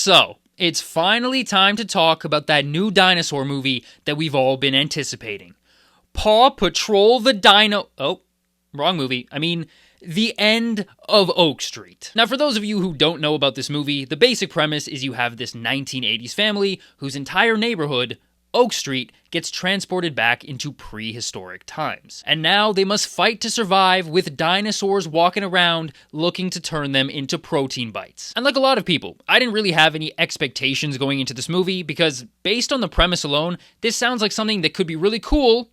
So, it's finally time to talk about that new dinosaur movie that we've all been anticipating. Paw Patrol the Dino... Oh, wrong movie. I mean, The End of Oak Street. Now, for those of you who don't know about this movie, the basic premise is you have this 1980s family whose entire neighborhood, Oak Street, gets transported back into prehistoric times. And now they must fight to survive with dinosaurs walking around looking to turn them into protein bites. And like a lot of people, I didn't really have any expectations going into this movie because based on the premise alone, this sounds like something that could be really cool,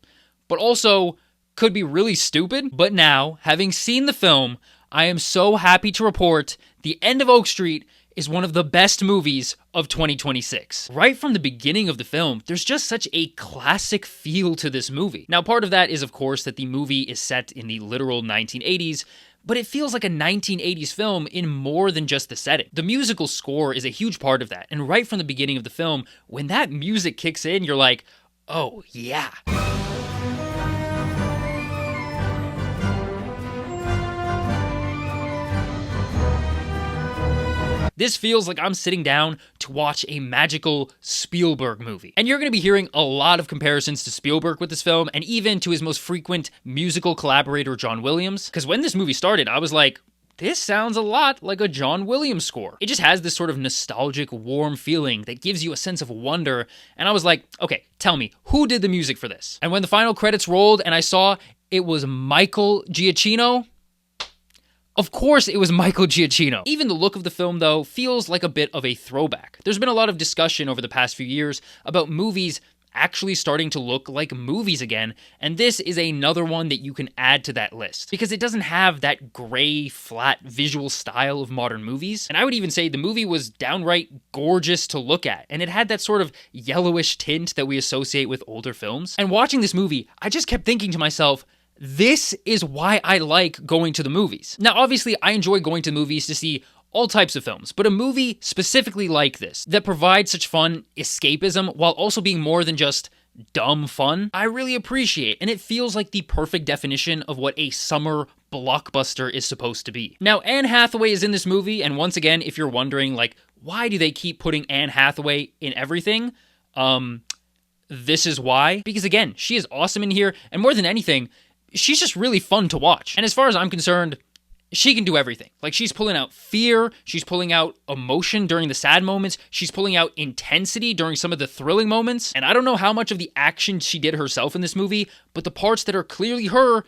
but also could be really stupid. But now, having seen the film, I am so happy to report The End of Oak Street is one of the best movies of 2026. Right from the beginning of the film, there's just such a classic feel to this movie. Now, part of that is, of course, that the movie is set in the literal 1980s, but it feels like a 1980s film in more than just the setting. The musical score is a huge part of that, and right from the beginning of the film, when that music kicks in, you're like, oh yeah. This feels like I'm sitting down to watch a magical Spielberg movie. And you're going to be hearing a lot of comparisons to Spielberg with this film, and even to his most frequent musical collaborator, John Williams. Because when this movie started, I was like, this sounds a lot like a John Williams score. It just has this sort of nostalgic, warm feeling that gives you a sense of wonder. And I was like, okay, tell me, who did the music for this? And when the final credits rolled and I saw it was Michael Giacchino, of course it was Michael Giacchino. Even the look of the film, though, feels like a bit of a throwback. There's been a lot of discussion over the past few years about movies actually starting to look like movies again, and this is another one that you can add to that list, because it doesn't have that gray, flat visual style of modern movies. And I would even say the movie was downright gorgeous to look at, and it had that sort of yellowish tint that we associate with older films. And watching this movie, I just kept thinking to myself, this is why I like going to the movies. Now, obviously, I enjoy going to movies to see all types of films, but a movie specifically like this, that provides such fun escapism while also being more than just dumb fun, I really appreciate, and it feels like the perfect definition of what a summer blockbuster is supposed to be. Now, Anne Hathaway is in this movie, and once again, if you're wondering, like, why do they keep putting Anne Hathaway in everything? This is why. Because again, she is awesome in here, and more than anything, she's just really fun to watch. And as far as I'm concerned, she can do everything. Like, she's pulling out fear, she's pulling out emotion during the sad moments, she's pulling out intensity during some of the thrilling moments. And I don't know how much of the action she did herself in this movie, but the parts that are clearly her,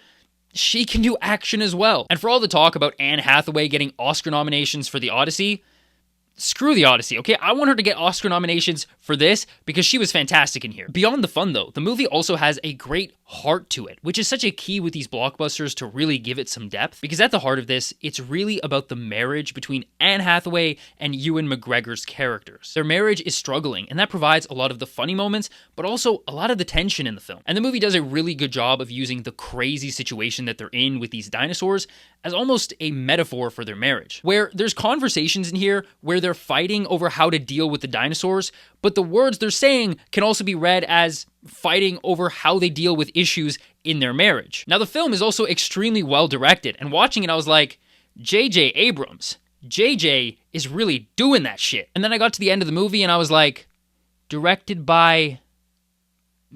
she can do action as well. And for all the talk about Anne Hathaway getting Oscar nominations for The Odyssey, screw The Odyssey, okay? I want her to get Oscar nominations for this because she was fantastic in here. Beyond the fun, though, the movie also has a great heart to it, which is such a key with these blockbusters to really give it some depth, because at the heart of this, it's really about the marriage between Anne Hathaway and Ewan McGregor's characters. Their marriage is struggling, and that provides a lot of the funny moments, but also a lot of the tension in the film. And the movie does a really good job of using the crazy situation that they're in with these dinosaurs as almost a metaphor for their marriage, where there's conversations in here where they're fighting over how to deal with the dinosaurs, but the words they're saying can also be read as fighting over how they deal with issues in their marriage. Now, the film is also extremely well directed, and watching it, I was like, J.J. Abrams, JJ is really doing that shit. And then I got to the end of the movie and I was like, directed by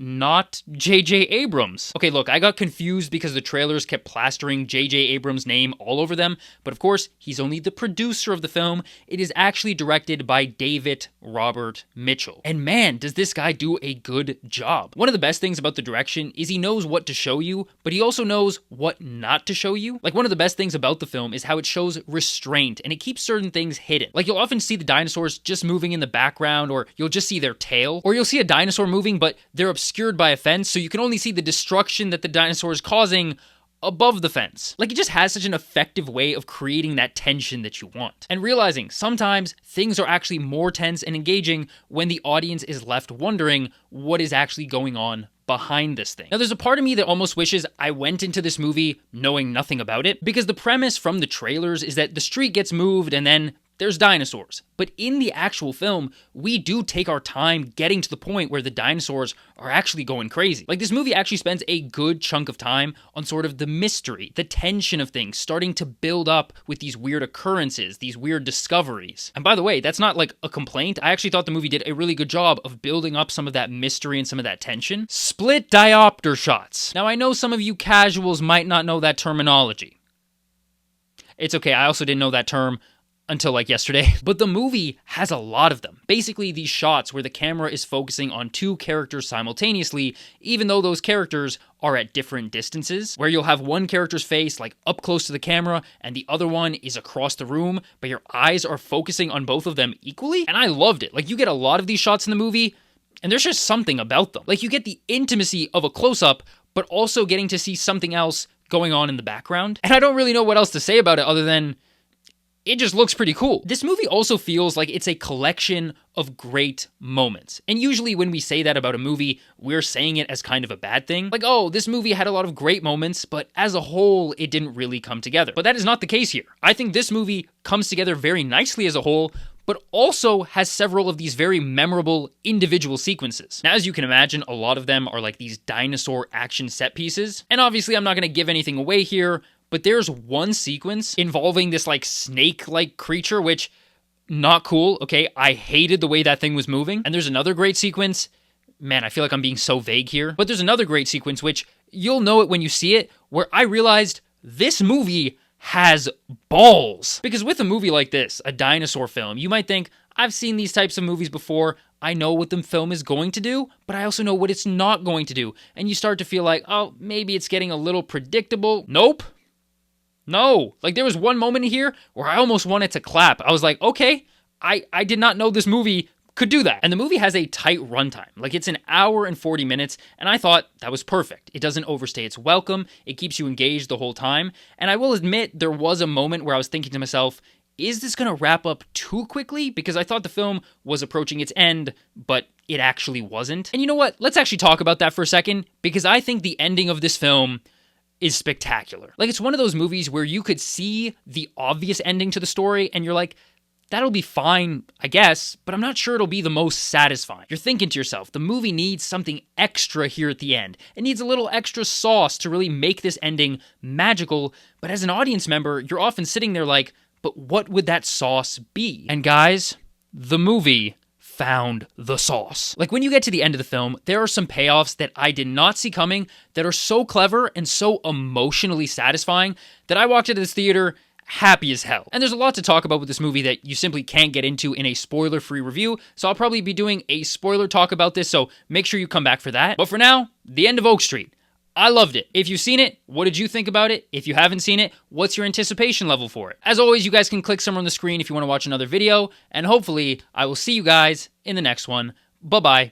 not J.J. Abrams. Okay, look, I got confused because the trailers kept plastering J.J. Abrams' name all over them, but of course, he's only the producer of the film. It is actually directed by David Robert Mitchell. And man, does this guy do a good job. One of the best things about the direction is he knows what to show you, but he also knows what not to show you. Like, one of the best things about the film is how it shows restraint, and it keeps certain things hidden. Like, you'll often see the dinosaurs just moving in the background, or you'll just see their tail, or you'll see a dinosaur moving, but they're obscured by a fence, so you can only see the destruction that the dinosaur is causing above the fence. Like, it just has such an effective way of creating that tension that you want. And realizing sometimes things are actually more tense and engaging when the audience is left wondering what is actually going on behind this thing. Now, there's a part of me that almost wishes I went into this movie knowing nothing about it, because the premise from the trailers is that the street gets moved and then there's dinosaurs. But in the actual film, we do take our time getting to the point where the dinosaurs are actually going crazy. Like, this movie actually spends a good chunk of time on sort of the mystery, the tension of things, starting to build up with these weird occurrences, these weird discoveries. And by the way, that's not like a complaint. I actually thought the movie did a really good job of building up some of that mystery and some of that tension. Split diopter shots. Now, I know some of you casuals might not know that terminology. It's okay, I also didn't know that term until like yesterday. But the movie has a lot of them. Basically, these shots where the camera is focusing on two characters simultaneously, even though those characters are at different distances, where you'll have one character's face like up close to the camera and the other one is across the room, but your eyes are focusing on both of them equally. And I loved it. Like, you get a lot of these shots in the movie, and there's just something about them. Like, you get the intimacy of a close-up, but also getting to see something else going on in the background. And I don't really know what else to say about it other than it just looks pretty cool. This movie also feels like it's a collection of great moments. And usually when we say that about a movie, we're saying it as kind of a bad thing. Like, oh, this movie had a lot of great moments, but as a whole, it didn't really come together. But that is not the case here. I think this movie comes together very nicely as a whole, but also has several of these very memorable individual sequences. Now, as you can imagine, a lot of them are like these dinosaur action set pieces. And obviously, I'm not going to give anything away here, but there's one sequence involving this like snake-like creature, which, not cool, okay? I hated the way that thing was moving. And there's another great sequence. Man, I feel like I'm being so vague here. But there's another great sequence, which you'll know it when you see it, where I realized this movie has balls. Because with a movie like this, a dinosaur film, you might think, I've seen these types of movies before. I know what the film is going to do, but I also know what it's not going to do. And you start to feel like, oh, maybe it's getting a little predictable. Nope. No. Like, there was one moment in here where I almost wanted to clap. I was like, okay, I did not know this movie could do that. And the movie has a tight runtime. Like, it's an hour and 40 minutes, and I thought that was perfect. It doesn't overstay its welcome. It keeps you engaged the whole time. And I will admit, there was a moment where I was thinking to myself, is this going to wrap up too quickly? Because I thought the film was approaching its end, but it actually wasn't. And you know what? Let's actually talk about that for a second, because I think the ending of this film is spectacular. Like, it's one of those movies where you could see the obvious ending to the story, and you're like, that'll be fine, I guess, but I'm not sure it'll be the most satisfying. You're thinking to yourself, the movie needs something extra here at the end. It needs a little extra sauce to really make this ending magical, but as an audience member, you're often sitting there like, but what would that sauce be? And guys, the movie found the sauce. Like, when you get to the end of the film, there are some payoffs that I did not see coming that are so clever and so emotionally satisfying that I walked out of this theater happy as hell. And there's a lot to talk about with this movie that you simply can't get into in a spoiler-free review, so I'll probably be doing a spoiler talk about this, so make sure you come back for that. But for now, the end of Oak Street. I loved it. If you've seen it, what did you think about it? If you haven't seen it, what's your anticipation level for it? As always, you guys can click somewhere on the screen if you want to watch another video, and hopefully, I will see you guys in the next one. Bye-bye.